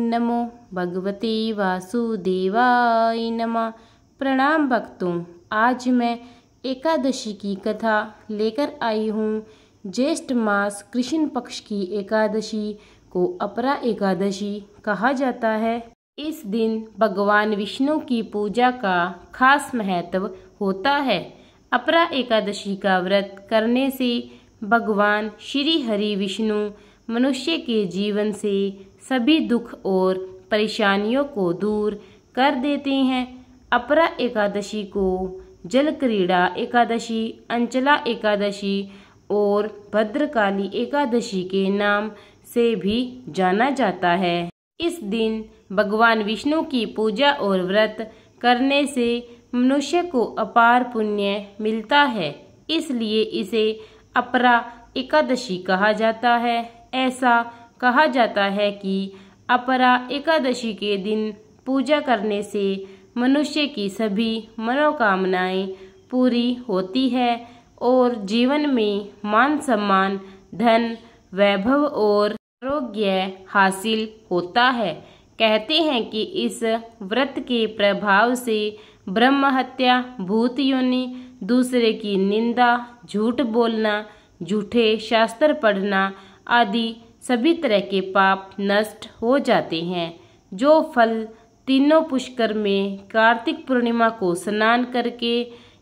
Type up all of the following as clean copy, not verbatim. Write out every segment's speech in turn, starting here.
नमो भगवते वासुदेवाय नमः। प्रणाम भक्तों, आज मैं एकादशी की कथा लेकर आई हूँ। ज्येष्ठ मास कृष्ण पक्ष की एकादशी को अपरा एकादशी कहा जाता है। इस दिन भगवान विष्णु की पूजा का खास महत्व होता है। अपरा एकादशी का व्रत करने से भगवान श्री हरि विष्णु मनुष्य के जीवन से सभी दुख और परेशानियों को दूर कर देते हैं। अपरा एकादशी को जल क्रीड़ा एकादशी, अंचला एकादशी और भद्रकाली एकादशी के नाम से भी जाना जाता है। इस दिन भगवान विष्णु की पूजा और व्रत करने से मनुष्य को अपार पुण्य मिलता है, इसलिए इसे अपरा एकादशी कहा जाता है। ऐसा कहा जाता है कि अपरा एकादशी के दिन पूजा करने से मनुष्य की सभी मनोकामनाएं पूरी होती है और जीवन में मान सम्मान, धन, वैभव और आरोग्य हासिल होता है। कहते हैं कि इस व्रत के प्रभाव से ब्रह्म हत्या, भूत योनि, दूसरे की निंदा, झूठ बोलना, झूठे शास्त्र पढ़ना आदि सभी तरह के पाप नष्ट हो जाते हैं। जो फल तीनों पुष्कर में कार्तिक पूर्णिमा को स्नान करके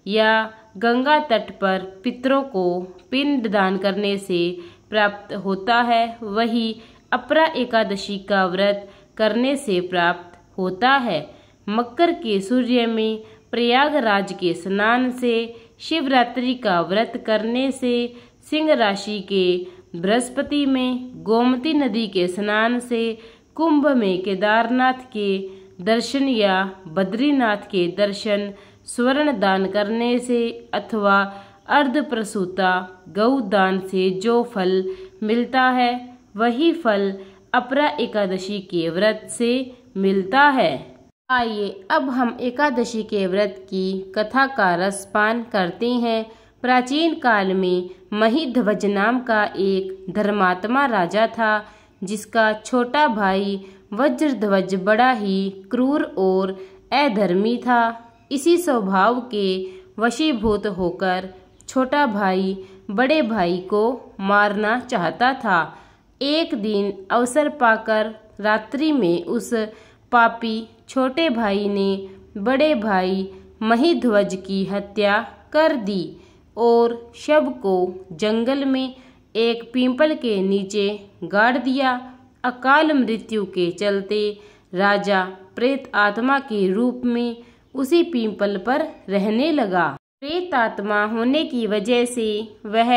या गंगा तट पर पितरों को पिंड दान करने से प्राप्त होता है, वही अपरा एकादशी का व्रत करने से प्राप्त होता है। मकर के सूर्य में प्रयागराज के स्नान से, शिवरात्रि का व्रत करने से, सिंह राशि के बृहस्पति में गोमती नदी के स्नान से, कुंभ में केदारनाथ के दर्शन या बद्रीनाथ के दर्शन, स्वर्ण दान करने से अथवा अर्ध प्रसूता गौ दान से जो फल मिलता है, वही फल अपरा एकादशी के व्रत से मिलता है। आइए अब हम एकादशी के व्रत की कथा का रसपान करते हैं। प्राचीन काल में महिध्वज नाम का एक धर्मात्मा राजा था, जिसका छोटा भाई वज्रध्वज बड़ा ही क्रूर और अधर्मी था। इसी स्वभाव के वशीभूत होकर छोटा भाई बड़े भाई को मारना चाहता था। एक दिन अवसर पाकर रात्रि में उस पापी छोटे भाई ने बड़े भाई महिध्वज की हत्या कर दी और शव को जंगल में एक पीपल के नीचे गाड़ दिया। अकाल मृत्यु के चलते राजा प्रेत आत्मा के रूप में उसी पीपल पर रहने लगा। प्रेत आत्मा होने की वजह से वह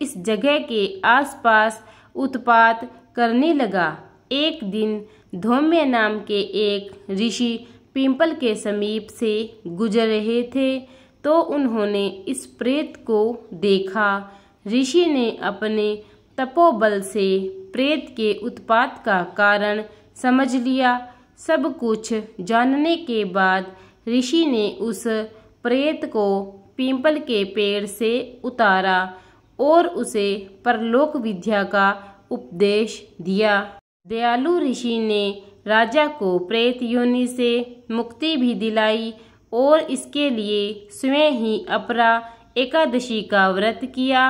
इस जगह के आसपास उत्पात करने लगा। एक दिन धौम्य नाम के एक ऋषि पीपल के समीप से गुजर रहे थे तो उन्होंने इस प्रेत को देखा। ऋषि ने अपने तपोबल से प्रेत के उत्पात का कारण समझ लिया। सब कुछ जानने के बाद ऋषि ने उस प्रेत को पीपल के पेड़ से उतारा और उसे परलोक विद्या का उपदेश दिया। दयालु ऋषि ने राजा को प्रेत योनि से मुक्ति भी दिलाई और इसके लिए स्वयं ही अपरा एकादशी का व्रत किया।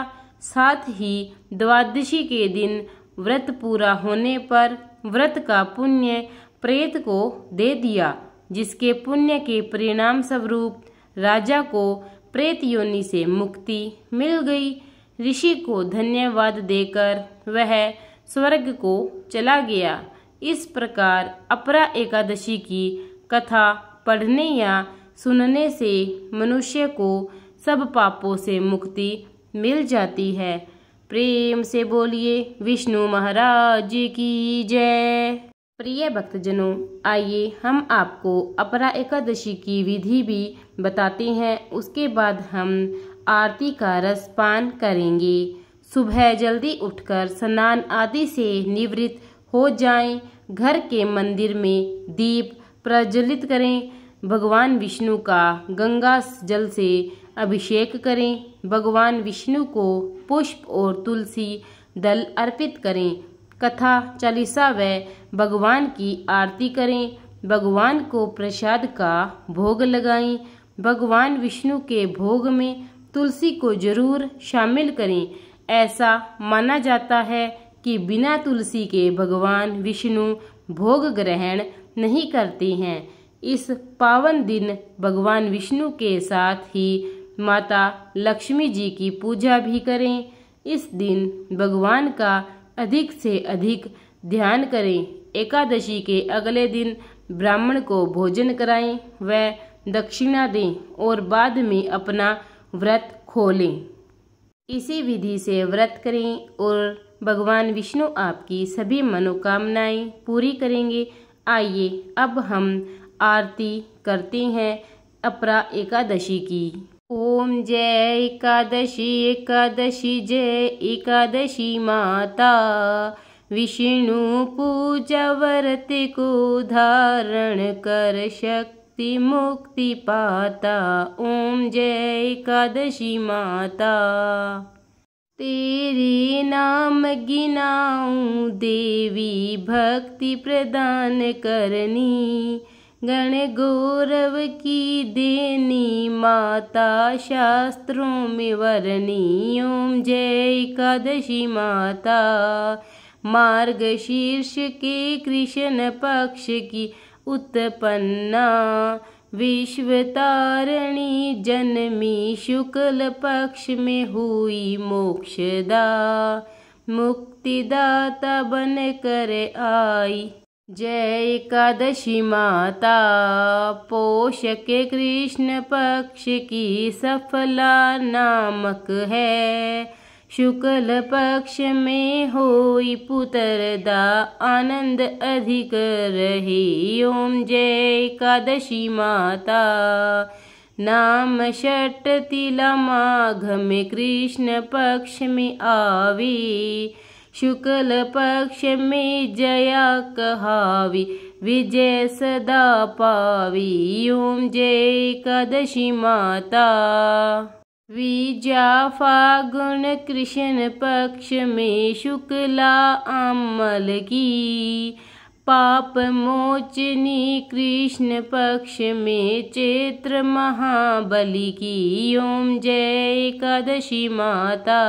साथ ही द्वादशी के दिन व्रत पूरा होने पर व्रत का पुण्य प्रेत को दे दिया, जिसके पुण्य के परिणाम स्वरूप राजा को प्रेत योनि से मुक्ति मिल गई। ऋषि को धन्यवाद देकर वह स्वर्ग को चला गया। इस प्रकार अपरा एकादशी की कथा पढ़ने या सुनने से मनुष्य को सब पापों से मुक्ति मिल जाती है। प्रेम से बोलिए विष्णु महाराज की जय। प्रिय भक्तजनों, आइए हम आपको अपरा एकादशी की विधि भी बताते हैं। उसके बाद हम आरती का रसपान करेंगे। सुबह जल्दी उठकर स्नान आदि से निवृत्त हो जाएं। घर के मंदिर में दीप प्रज्वलित करें। भगवान विष्णु का गंगा जल से अभिषेक करें। भगवान विष्णु को पुष्प और तुलसी दल अर्पित करें। कथा चालीसा व भगवान की आरती करें। भगवान को प्रसाद का भोग लगाएं। भगवान विष्णु के भोग में तुलसी को जरूर शामिल करें। ऐसा माना जाता है कि बिना तुलसी के भगवान विष्णु भोग ग्रहण नहीं करते हैं। इस पावन दिन भगवान विष्णु के साथ ही माता लक्ष्मी जी की पूजा भी करें। इस दिन भगवान का अधिक से अधिक ध्यान करें। एकादशी के अगले दिन ब्राह्मण को भोजन कराएं व दक्षिणा दें और बाद में अपना व्रत खोलें। इसी विधि से व्रत करें और भगवान विष्णु आपकी सभी मनोकामनाएं पूरी करेंगे। आइए अब हम आरती करते हैं अपरा एकादशी की। ओम जय एकादशी एकादशी जय एकादशी माता, विष्णु पूजा व्रत को धारण कर शक्ति मुक्ति पाता। ओम जय एकादशी माता, तेरे नाम गिनाऊं देवी भक्ति प्रदान करनी, गण गौरव की देनी माता शास्त्रों में वरनी। ओम जय एकादशी माता, मार्गशीर्ष के कृष्ण पक्ष की उत्पन्ना, विश्व तारिणी जन्मी शुक्ल पक्ष में हुई मोक्षदा, मुक्तिदाता बन कर आई। जय एकादशी माता, पोष के कृष्ण पक्ष की सफला नामक है, शुक्ल पक्ष में होई पुत्रदा आनंद अधिक रहे। ओम जय एकादशी माता, नाम षट तिला माघ में कृष्ण पक्ष में आवे, शुक्ल पक्ष में जया कहावी, विजय सदा पावी। ओम जय एकादशी माता, विजा फागुन कृष्ण पक्ष में शुक्ला अमल की, पाप मोचनी कृष्ण पक्ष में चैत्र महाबली की। ओम जय एकादशी माता,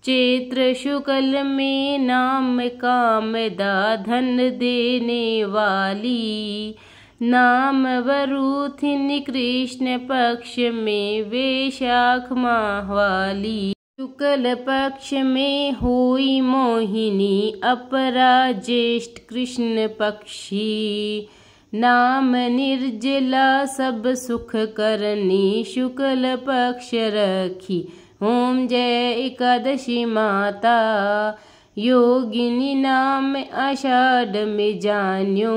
चैत्र शुक्ल में नाम कामदा धन देने वाली, नाम वरुथिनी कृष्ण पक्ष में वैशाख माह वाली, शुक्ल पक्ष में हुई मोहिनी अपरा ज्येष्ठ कृष्ण पक्षी, नाम निर्जला सब सुख करनी शुक्ल पक्ष रखी। ओम जय एकादशी माता, योगिनी नाम आषाढ़ में जान्यो,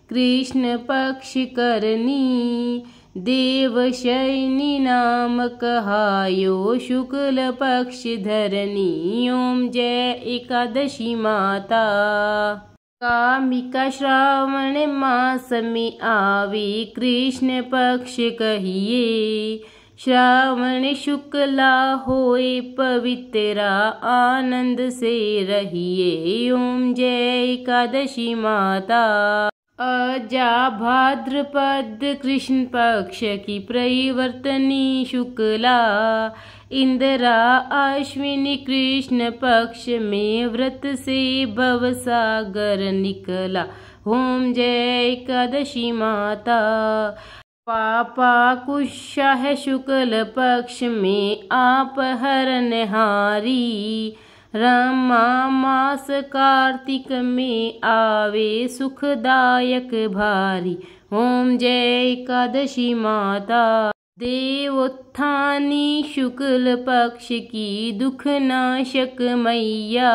कृष्ण पक्ष करनी, देवशयनी नाम कहायो, शुक्ल पक्ष धरनी। ओम जय एकादशी माता, कामिका श्रावण मास में आवे, कृष्ण पक्ष कहिए, श्रावण शुक्ला होए पवित्रा आनंद से रहिए। ओम जय एकादशी माता, अजा भाद्रपद कृष्ण पक्ष की प्रवर्तनी शुक्ला, इंदिरा अश्विनी कृष्ण पक्ष में व्रत से भवसागर निकला। ओम जय एकादशी माता, पापा कुशाह शुक्ल पक्ष में आप हरनहारी, रमा मास कार्तिक में आवे सुखदायक भारी। ओम जय एकादशी माता, देवोत्थानी शुक्ल पक्ष की दुखनाशक मैया,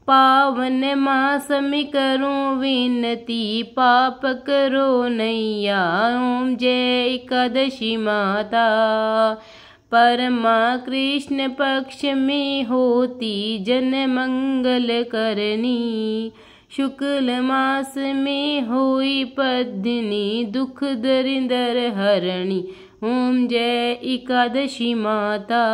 पावन मास में करो विनती पाप करो नैया। ओम जय एकादशी माता, परमा कृष्ण पक्ष में होती जन मंगल करनी, शुक्ल मास में होई पद्मिनी दुख दरिंदर हरणी। ओम जय एकादशी माता,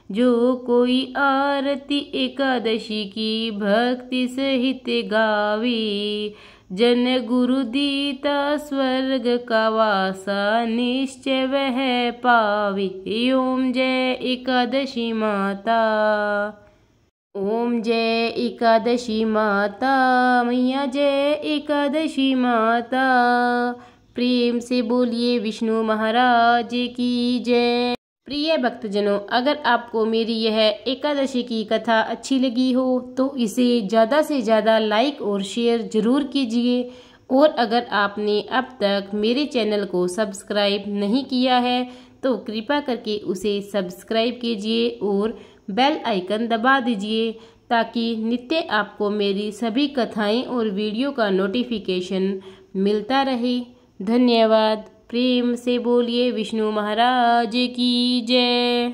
जो कोई आरती एकादशी की भक्ति सहित गावी, जन गुरु दीता स्वर्ग का वासा निश्चय वह पावी। ओम जय एकादशी माता। ओम जय एकादशी माता, मैया जय एकादशी माता। प्रेम से बोलिए विष्णु महाराज की जय। प्रिय भक्तजनों, अगर आपको मेरी यह एकादशी की कथा अच्छी लगी हो तो इसे ज़्यादा से ज़्यादा लाइक और शेयर जरूर कीजिए। और अगर आपने अब तक मेरे चैनल को सब्सक्राइब नहीं किया है तो कृपया करके उसे सब्सक्राइब कीजिए और बेल आइकन दबा दीजिए, ताकि नित्य आपको मेरी सभी कथाएं और वीडियो का नोटिफिकेशन मिलता रहे। धन्यवाद। प्रेम से बोलिए विष्णु महाराज की जय।